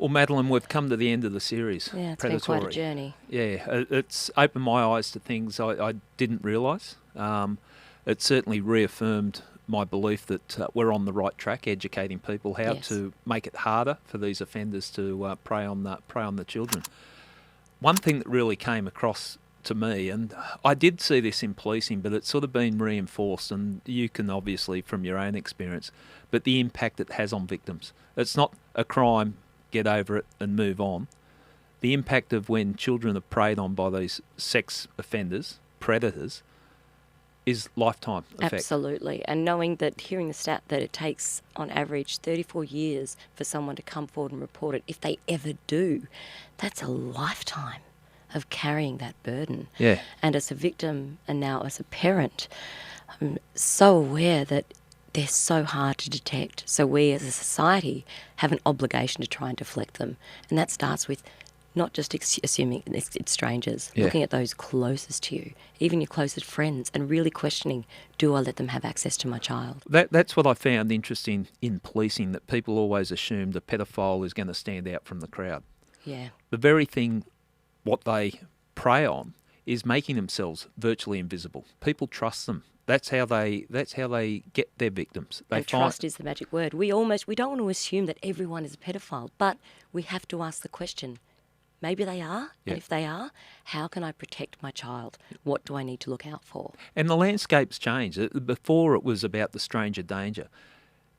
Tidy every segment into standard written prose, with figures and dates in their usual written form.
Well, Madeleine, we've come to the end of the series. Yeah, it's Predatory. been quite a journey. Yeah, it's opened my eyes to things I didn't realise. It certainly reaffirmed my belief that we're on the right track, educating people how to make it harder for these offenders to prey on the children. One thing that really came across to me, and I did see this in policing, but it's sort of been reinforced, and you can obviously from your own experience, but the impact it has on victims. It's not a crime, get over it and move on. The impact of when children are preyed on by these sex offenders, predators, is lifetime effect. Absolutely. And knowing that, hearing the stat that it takes on average 34 years for someone to come forward and report it, if they ever do, that's a lifetime of carrying that burden. Yeah. And as a victim and now as a parent, I'm so aware that they're so hard to detect. So we as a society have an obligation to try and deflect them. And that starts with not just assuming it's strangers, looking at those closest to you, even your closest friends, and really questioning, do I let them have access to my child? That's what I found interesting in policing, that people always assume the pedophile is going to stand out from the crowd. Yeah. The very thing what they prey on is making themselves virtually invisible. People trust them. That's how they get their victims. And trust is the magic word. We don't want to assume that everyone is a pedophile, but we have to ask the question, maybe they are, and if they are, how can I protect my child? What do I need to look out for? And the landscape's changed. Before it was about the stranger danger.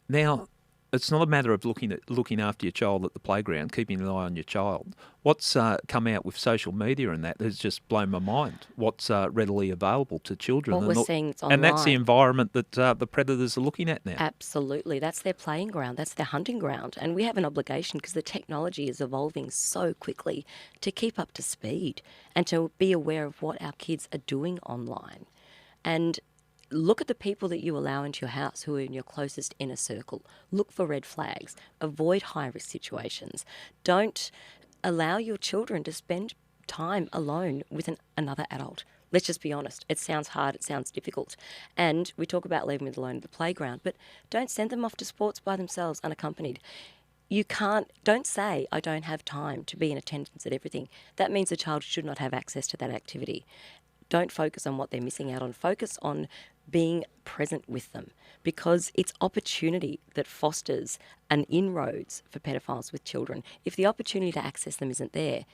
Now it's not a matter of looking after your child at the playground, keeping an eye on your child. What's come out with social media and that has just blown my mind. What's readily available to children. What we're seeing is online. And that's the environment that the predators are looking at now. Absolutely. That's their playing ground. That's their hunting ground. And we have an obligation, because the technology is evolving so quickly, to keep up to speed and to be aware of what our kids are doing online. And look at the people that you allow into your house who are in your closest inner circle. Look for red flags. Avoid high-risk situations. Don't allow your children to spend time alone with another adult. Let's just be honest. It sounds hard. It sounds difficult. And we talk about leaving them alone at the playground, but don't send them off to sports by themselves unaccompanied. Don't say, I don't have time to be in attendance at everything. That means the child should not have access to that activity. Don't focus on what they're missing out on. Focus on being present with them, because it's opportunity that fosters an inroads for pedophiles with children. If the opportunity to access them isn't there,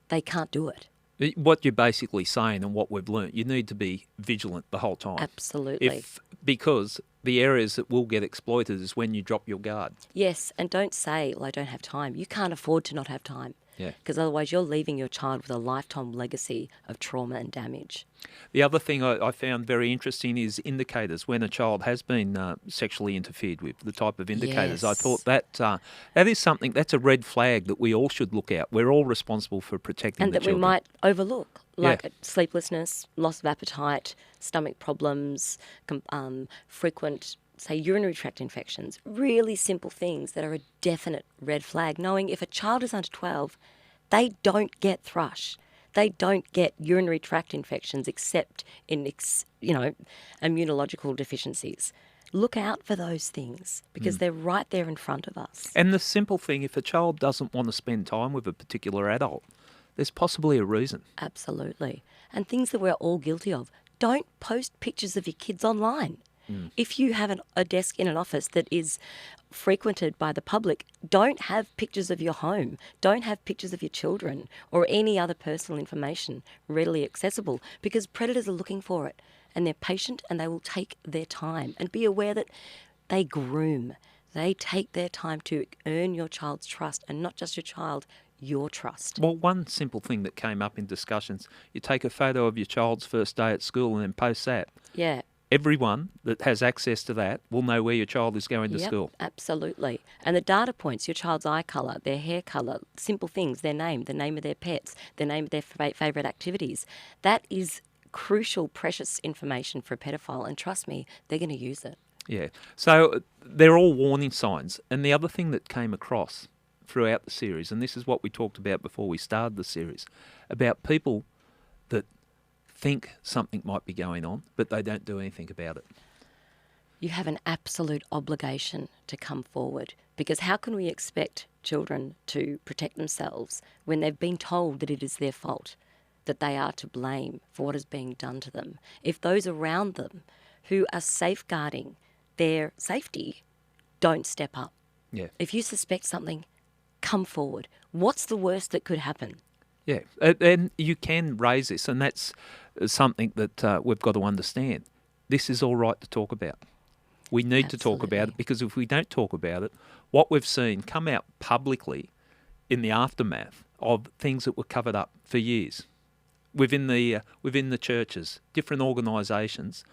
they can't do it. What you're basically saying, and what we've learnt, you need to be vigilant the whole time. Absolutely. Because the areas that will get exploited is when you drop your guard. Yes, and don't say, well, I don't have time. You can't afford to not have time. Yeah. Because otherwise you're leaving your child with a lifetime legacy of trauma and damage. The other thing I found very interesting is indicators. When a child has been sexually interfered with, the type of indicators. Yes. I thought that is something, that's a red flag that we all should look at. We're all responsible for protecting the children. And that we might overlook, like sleeplessness, loss of appetite, stomach problems, frequent, say, urinary tract infections, really simple things that are a definite red flag, knowing if a child is under 12, they don't get thrush. They don't get urinary tract infections except in, immunological deficiencies. Look out for those things, because they're right there in front of us. And the simple thing, if a child doesn't want to spend time with a particular adult, there's possibly a reason. Absolutely. And things that we're all guilty of. Don't post pictures of your kids online. If you have a desk in an office that is frequented by the public, don't have pictures of your home. Don't have pictures of your children or any other personal information readily accessible, because predators are looking for it, and they're patient and they will take their time. And be aware that they groom. They take their time to earn your child's trust, and not just your child, your trust. Well, one simple thing that came up in discussions, you take a photo of your child's first day at school and then post that. Yeah. Everyone that has access to that will know where your child is going to school. Absolutely. And the data points, your child's eye colour, their hair colour, simple things, their name, the name of their pets, the name of their favourite activities, that is crucial, precious information for a pedophile. And trust me, they're going to use it. Yeah. So they're all warning signs. And the other thing that came across throughout the series, and this is what we talked about before we started the series, about people that think something might be going on, but they don't do anything about it. You have an absolute obligation to come forward, Because how can we expect children to protect themselves when they've been told that it is their fault, that they are to blame for what is being done to them, if those around them who are safeguarding their safety don't step up? Yeah. If you suspect something, come forward. What's the worst that could happen? Yeah, and you can raise this, and that's something that we've got to understand. This is all right to talk about. We need to talk about it, because if we don't talk about it, what we've seen come out publicly in the aftermath of things that were covered up for years within the churches, different organisations,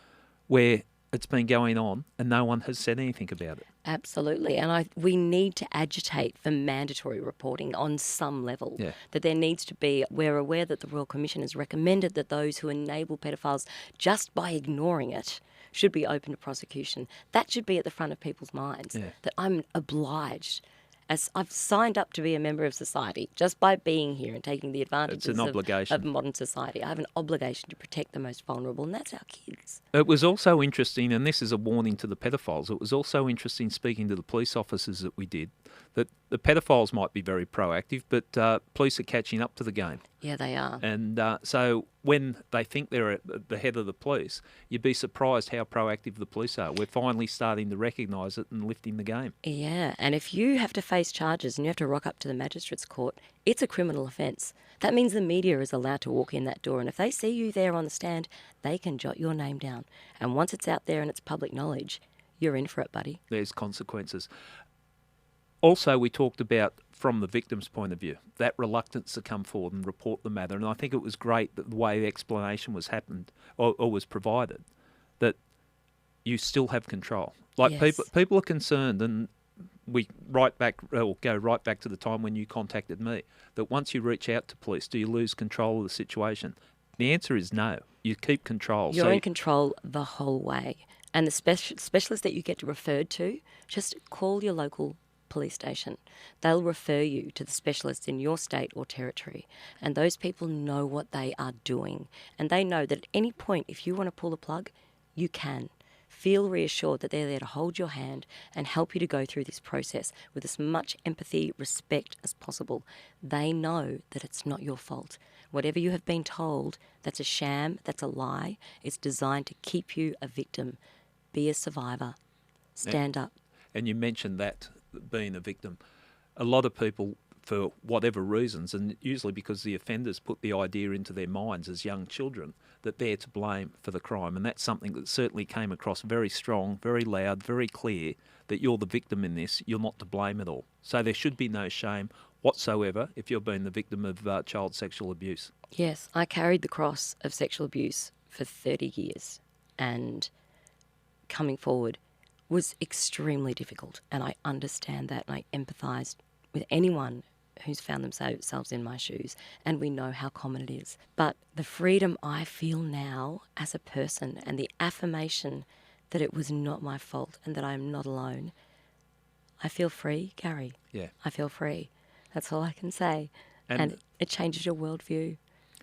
where it's been going on and no one has said anything about it. Absolutely. And we need to agitate for mandatory reporting on some level. Yeah. That there needs to be, we're aware that the Royal Commission has recommended that those who enable pedophiles just by ignoring it should be open to prosecution. That should be at the front of people's minds. Yeah. That I'm obliged, as I've signed up to be a member of society, just by being here and taking the advantages of modern society. I have an obligation to protect the most vulnerable, and that's our kids. It was also interesting, and this is a warning to the pedophiles, it was also interesting speaking to the police officers that we did, that the pedophiles might be very proactive, but police are catching up to the game. Yeah, they are. And so when they think they're at the head of the police, you'd be surprised how proactive the police are. We're finally starting to recognise it and lifting the game. Yeah, and if you have to face charges and you have to rock up to the magistrate's court, it's a criminal offence. That means the media is allowed to walk in that door, and if they see you there on the stand, they can jot your name down. And once it's out there and it's public knowledge, you're in for it, buddy. There's consequences. Also, we talked about, from the victim's point of view, that reluctance to come forward and report the matter. And I think it was great that the way the explanation was happened or was provided, that you still have control. Like, Yes. people are concerned, and we go right back to the time when you contacted me, that once you reach out to police, do you lose control of the situation? The answer is no. You keep control. You're in control the whole way. And the specialist that you get referred to, just call your local police station. They'll refer you to the specialists in your state or territory. And those people know what they are doing. And they know that at any point, if you want to pull the plug, you can. Feel reassured that they're there to hold your hand and help you to go through this process with as much empathy, respect as possible. They know that it's not your fault. Whatever you have been told, that's a sham, that's a lie. It's designed to keep you a victim. Be a survivor. Stand up. And you mentioned that, being a victim. A lot of people, for whatever reasons, and usually because the offenders put the idea into their minds as young children, that they're to blame for the crime. And that's something that certainly came across very strong, very loud, very clear, that you're the victim in this, you're not to blame at all. So there should be no shame whatsoever if you're being the victim of child sexual abuse. Yes, I carried the cross of sexual abuse for 30 years, and coming forward was extremely difficult, and I understand that, and I empathise with anyone who's found themselves in my shoes, and we know how common it is. But the freedom I feel now as a person, and the affirmation that it was not my fault and that I am not alone, I feel free, Gary. Yeah. I feel free. That's all I can say. And it changes your worldview.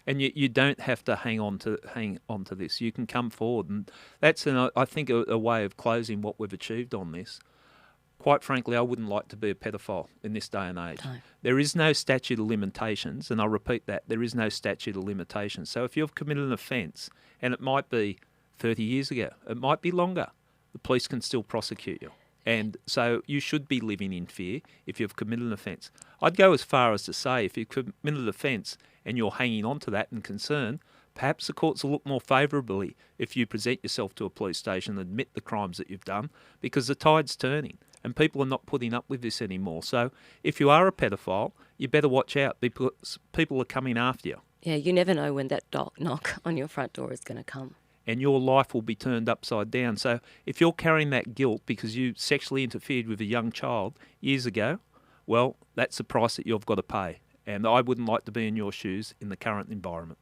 And you don't have to hang on to this. You can come forward, and that's I think a way of closing what we've achieved on this. Quite frankly, I wouldn't like to be a pedophile in this day and age. No. There is no statute of limitations, and I'll repeat that, there is no statute of limitations. So if you've committed an offence, and it might be 30 years ago, it might be longer, the police can still prosecute you. And so you should be living in fear if you've committed an offence. I'd go as far as to say, if you've committed an offence and you're hanging on to that and concern, perhaps the courts will look more favourably if you present yourself to a police station and admit the crimes that you've done, because the tide's turning and people are not putting up with this anymore. So if you are a pedophile, you better watch out, because people are coming after you. Yeah, you never know when that knock on your front door is going to come. And your life will be turned upside down. So if you're carrying that guilt because you sexually interfered with a young child years ago, well, that's the price that you've got to pay. And I wouldn't like to be in your shoes in the current environment.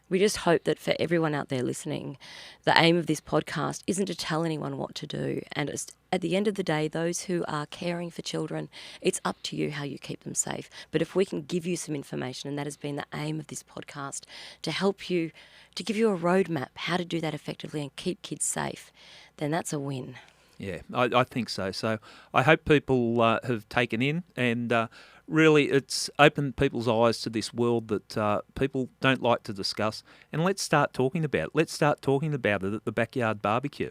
We just hope that for everyone out there listening, the aim of this podcast isn't to tell anyone what to do. And at the end of the day, those who are caring for children, it's up to you how you keep them safe. But if we can give you some information, and that has been the aim of this podcast, to help you, to give you a roadmap how to do that effectively and keep kids safe, then that's a win. Yeah, I think so. So I hope people have taken in, and really it's opened people's eyes to this world that people don't like to discuss. And let's start talking about it. Let's start talking about it at the backyard barbecue.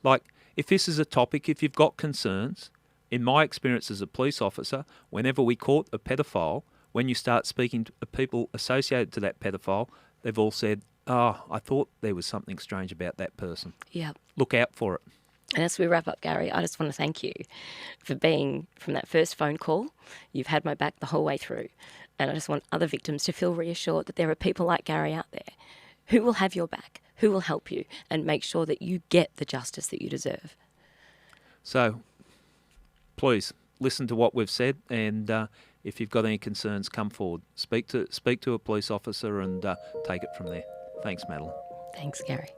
Like, if this is a topic, if you've got concerns, in my experience as a police officer, whenever we caught a pedophile, when you start speaking to people associated to that pedophile, they've all said, "Oh, I thought there was something strange about that person." Yeah. Look out for it. And as we wrap up, Gary, I just want to thank you for being from that first phone call. You've had my back the whole way through. And I just want other victims to feel reassured that there are people like Gary out there who will have your back, who will help you and make sure that you get the justice that you deserve. So please listen to what we've said, and if you've got any concerns, come forward. Speak to a police officer and take it from there. Thanks, Madeleine. Thanks, Gary.